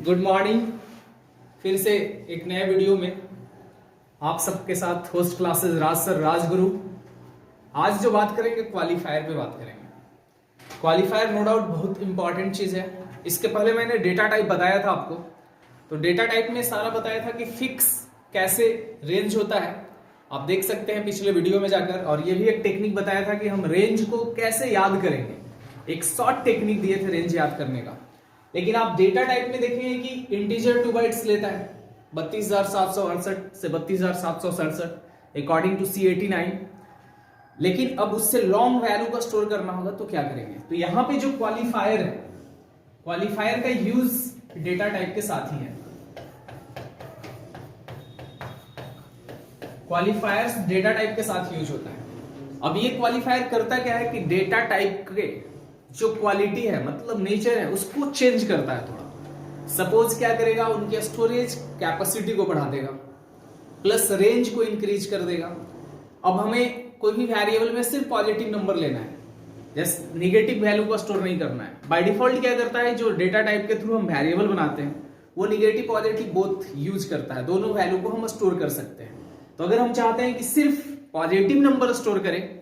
Good morning. फिर से एक नए वीडियो में आप सबके साथ होस्ट क्लासेस राज सर राजगुरु। आज जो बात करेंगे क्वालिफायर पे बात करेंगे। क्वालिफायर नो डाउट बहुत इंपॉर्टेंट चीज है। इसके पहले मैंने डेटा टाइप बताया था आपको, तो डेटा टाइप में सारा बताया था कि फिक्स कैसे रेंज होता है। आप देख सकते हैं पिछले वीडियो में जाकर, और ये भी एक टेक्निक बताया था कि हम रेंज को कैसे याद करेंगे। एक शॉर्ट टेक्निक दिए थे रेंज याद करने का। लेकिन आप डेटा टाइप में देखेंगे कि इंटीजर 2 बाइट्स लेता है 32,768 से 32,767 अकॉर्डिंग टू C89। लेकिन अब उससे लॉन्ग वैल्यू का स्टोर करना होगा तो क्या करेंगे? तो यहां पे जो क्वालिफायर है, क्वालिफायर का यूज डेटा टाइप के साथ ही है। क्वालिफायर्स डेटा टाइप के साथ यूज होता है। अब ये क्वालिफायर करता क्या है कि डेटा टाइप के जो क्वालिटी है, मतलब नेचर है, उसको चेंज करता है थोड़ा। सपोज क्या करेगा, उनके स्टोरेज कैपेसिटी को बढ़ा देगा, प्लस रेंज को इंक्रीज कर देगा। अब हमें कोई भी वेरिएबल में सिर्फ पॉजिटिव नंबर लेना है, जैसे निगेटिव वैल्यू को स्टोर नहीं करना है। बाय डिफॉल्ट क्या करता है, जो डेटा टाइप के थ्रू हम वेरिएबल बनाते हैं वो निगेटिव पॉजिटिव बोथ यूज करता है, दोनों वैल्यू को हम स्टोर कर सकते हैं। तो अगर हम चाहते हैं कि सिर्फ पॉजिटिव नंबर स्टोर करें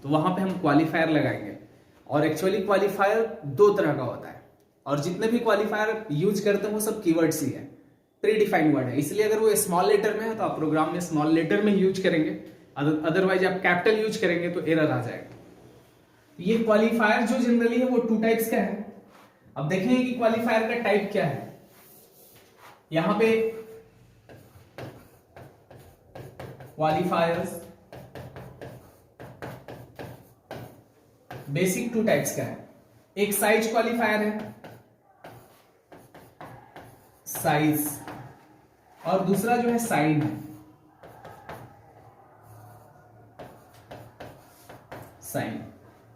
तो वहां पे हम क्वालिफायर लगाएंगे। और एक्चुअली क्वालिफायर दो तरह का होता है, और जितने भी क्वालिफायर यूज करते हैं वो सब कीवर्ड्स ही है, प्री डिफाइंड वर्ड है। इसलिए अगर वो स्मॉल लेटर में है तो आप प्रोग्राम में स्मॉल लेटर में यूज करेंगे, अदरवाइज आप कैपिटल यूज करेंगे तो एरर आ जाएगा। ये क्वालिफायर जो जनरली है वो 2 टाइप्स का है। अब देखेंगे कि क्वालिफायर का टाइप क्या है। यहां पे क्वालिफायर्स बेसिक 2 टाइप्स का है। एक साइज क्वालिफायर है, साइज, और दूसरा जो है साइन है, साइन।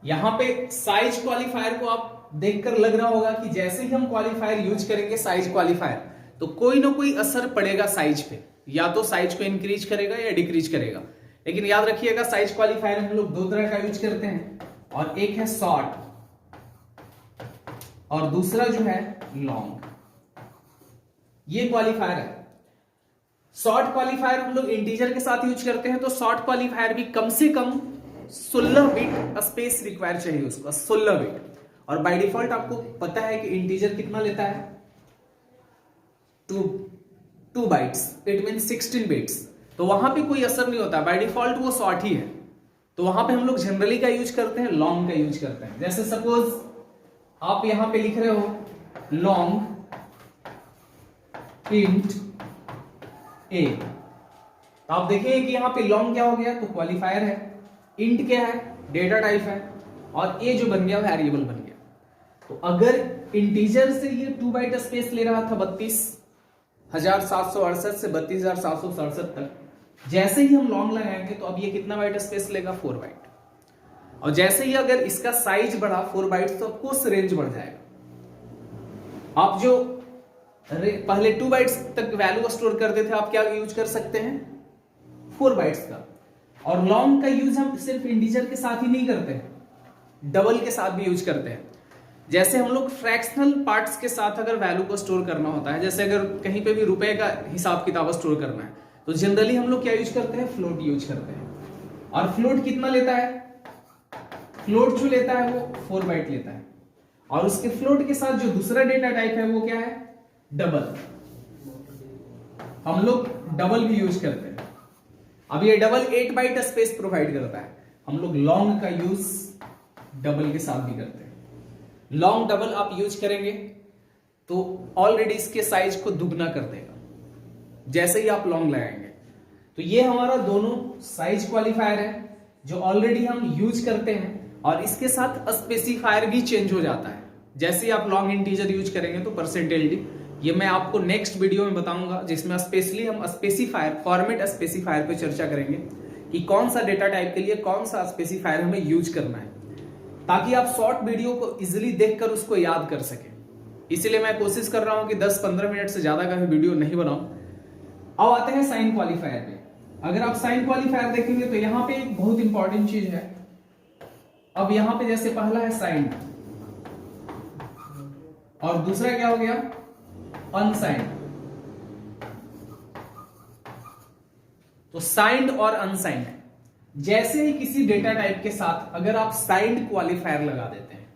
यहां पे साइज क्वालिफायर को आप देखकर लग रहा होगा कि जैसे ही हम क्वालिफायर यूज करेंगे साइज क्वालिफायर, तो कोई ना कोई असर पड़ेगा साइज पे, या तो साइज को इंक्रीज करेगा या डिक्रीज करेगा। लेकिन याद रखिएगा साइज क्वालिफायर हम लोग 2 तरह का यूज करते हैं, और एक है शॉर्ट और दूसरा जो है लॉन्ग। ये क्वालिफायर है। शॉर्ट क्वालिफायर हम लोग इंटीजर के साथ यूज करते हैं, तो शॉर्ट क्वालिफायर भी कम से कम 16 बिट स्पेस रिक्वायर चाहिए उसको, 16 बिट। और बाय डिफॉल्ट आपको पता है कि इंटीजर कितना लेता है, 2 बाइट्स, इट मीन 16 बिट्स। तो वहां पे कोई असर नहीं होता, बाय डिफॉल्ट वो शॉर्ट ही है। तो वहां पे हम लोग जनरली का यूज करते हैं, लॉन्ग का यूज करते हैं। जैसे सपोज आप यहां पे लिख रहे हो लॉन्ग इंट ए, तो आप देखेंगे कि यहां पे लॉन्ग क्या हो गया, तो क्वालिफायर है। इंट क्या है, डेटा टाइप है, और ए जो बन गया वेरिएबल बन गया। तो अगर इंटीजर से ये 2 बाइट स्पेस ले रहा था 32,768 से 32,767 तक, जैसे ही हम लॉन्ग लगाएंगे तो अब ये कितना बाइट स्पेस लेगा, 4 बाइट। और जैसे ही अगर इसका साइज बढ़ा 4 बाइट्स, तो आपको रेंज बढ़ जाएगा। आप जो पहले 2 बाइट्स तक वैल्यू स्टोर करते थे, आप क्या यूज कर सकते हैं, 4 बाइट्स का। और लॉन्ग का यूज हम सिर्फ इंटीजर के साथ ही नहीं करते हैं, डबल के साथ भी यूज करते हैं। जैसे हम लोग फ्रैक्शनल पार्ट्स के साथ अगर वैल्यू को स्टोर करना होता है, जैसे अगर कहीं पे भी रुपए का हिसाब किताब स्टोर करना है, तो जनरली हम लोग क्या यूज करते हैं, फ्लोट यूज करते हैं। और फ्लोट कितना लेता है, फ्लोट जो लेता है वो 4 बाइट लेता है। और उसके फ्लोट के साथ जो दूसरा डेटा टाइप है वो क्या है, डबल। हम लोग डबल भी यूज करते हैं। अब ये डबल 8 बाइट स्पेस प्रोवाइड करता है। हम लोग लॉन्ग का यूज डबल के साथ भी करते हैं। लॉन्ग डबल आप यूज करेंगे तो ऑलरेडी इसके साइज को दुगना कर देगा जैसे ही आप लॉन्ग लगाएंगे। तो ये हमारा दोनों साइज क्वालिफायर है जो ऑलरेडी हम यूज करते हैं, और इसके साथ स्पेसिफायर भी चेंज हो जाता है। जैसे ही आप लॉन्ग इंटीजर यूज करेंगे तो परसेंटेज डी, ये मैं आपको नेक्स्ट वीडियो में बताऊंगा, जिसमें स्पेशली हम स्पेसिफायर, फॉर्मेट स्पेसिफायर पे चर्चा करेंगे कि कौन सा डेटा टाइप के लिए कौन सा स्पेसिफायर हमें यूज करना है, ताकि आप शॉर्ट वीडियो को इजीली देखकर उसको याद कर सकें। इसीलिए मैं कोशिश कर रहा हूं कि 10-15 मिनट से ज्यादा का भी वीडियो नहीं बनाऊं। अब आते हैं साइन क्वालिफायर पे। अगर आप साइन क्वालिफायर देखेंगे तो यहां पे एक बहुत इंपॉर्टेंट चीज है। अब यहां पे जैसे पहला है साइन, और दूसरा क्या हो गया, अनसाइंड। तो साइंड और अनसाइंड, जैसे ही किसी डेटा टाइप के साथ अगर आप साइंड क्वालिफायर लगा देते हैं,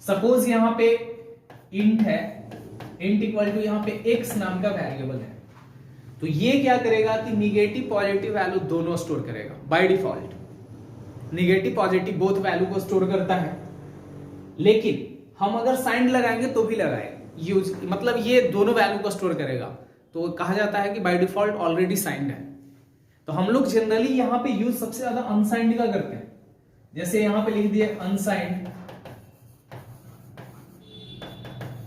सपोज यहां पे इंट है, इंट इक्वल टू यहां पे एक्स नाम का वेरिएबल है, तो ये क्या करेगा कि निगेटिव पॉजिटिव वैल्यू दोनों स्टोर करेगा by default. Negative positive both value को स्टोर करता है, लेकिन हम अगर साइंड लगाएंगे तो भी लगाए यूज, मतलब ये दोनों वैल्यू को स्टोर करेगा, तो कहा जाता है कि बाय डिफॉल्ट ऑलरेडी साइंड है। तो हम लोग जनरली यहां पे यूज सबसे ज्यादा अनसाइंड का करते हैं, जैसे यहां पे लिख दिए अनसाइंड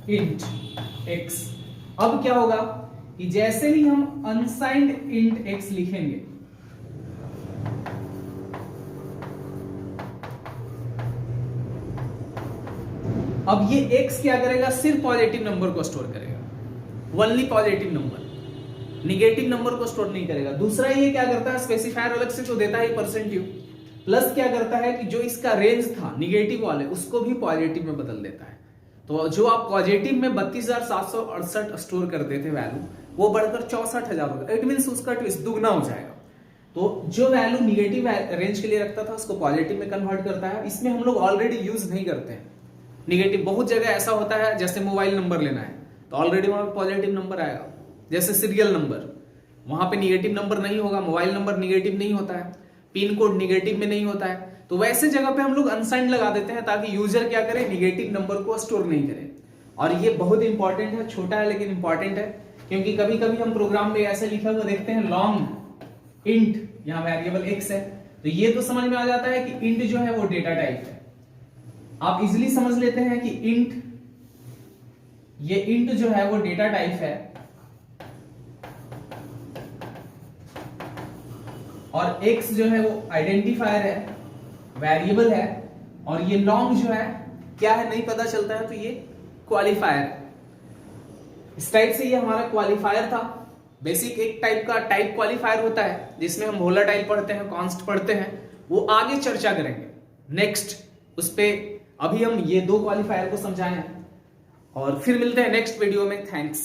इंट एक्स। अब क्या होगा कि जैसे ही हम अनसाइंड इंट एक्स लिखेंगे, अब ये x क्या करेगा, सिर्फ पॉजिटिव नंबर को स्टोर करेगा, only positive number, negative number को स्टोर नहीं करेगा। दूसरा ये क्या करता है, स्पेसिफायर अलग से तो देता है %u, प्लस क्या करता है कि जो इसका रेंज था निगेटिव वाले उसको भी पॉजिटिव में बदल देता है। तो जो आप पॉजिटिव में 32,768 स्टोर करते थे वैल्यू, वो बढ़कर 64,000 हो गया। इट मींस उसका ट्विस्ट दुगना हो जाएगा। तो जो वैल्यू निगेटिव रेंज के लिए रखता था उसको पॉजिटिव में कन्वर्ट करता है। इसमें हम लोग ऑलरेडी यूज नहीं करते हैं निगेटिव। बहुत जगह ऐसा होता है, जैसे मोबाइल नंबर लेना है तो ऑलरेडी वहां पे पॉजिटिव नंबर आएगा, जैसे सीरियल नंबर, वहां पे निगेटिव नंबर नहीं होगा, मोबाइल नंबर निगेटिव नहीं होता है, पिन कोड निगेटिव में नहीं होता है। तो वैसे जगह पे हम लोग अनसाइंड लगा देते हैं ताकि यूजर क्या करे, निगेटिव नंबर को स्टोर नहीं करे। और ये बहुत इंपॉर्टेंट है, छोटा है लेकिन इंपॉर्टेंट है, क्योंकि कभी कभी हम प्रोग्राम में ऐसे लिखा हुआ देखते हैं लॉन्ग इंट, यहाँ वेरिएबल एक्स है, तो ये तो समझ में आ जाता है कि इंट जो है वो डेटा टाइप है। आप इजिली समझ लेते हैं कि इंट, ये इंट जो है वो डेटा टाइप है, और x जो है वो आइडेंटिफायर है, वेरिएबल है, और ये लॉन्ग जो है क्या है नहीं पता चलता है, तो ये क्वालिफायर है। इस टाइप से ये हमारा क्वालिफायर था। बेसिक एक टाइप का टाइप क्वालिफायर होता है जिसमें हम वोलेटाइल पढ़ते हैं, कॉन्स्ट पढ़ते हैं, वो आगे चर्चा करेंगे नेक्स्ट उस पे। अभी हम ये दो क्वालिफायर को समझाए हैं और फिर मिलते हैं नेक्स्ट वीडियो में। थैंक्स।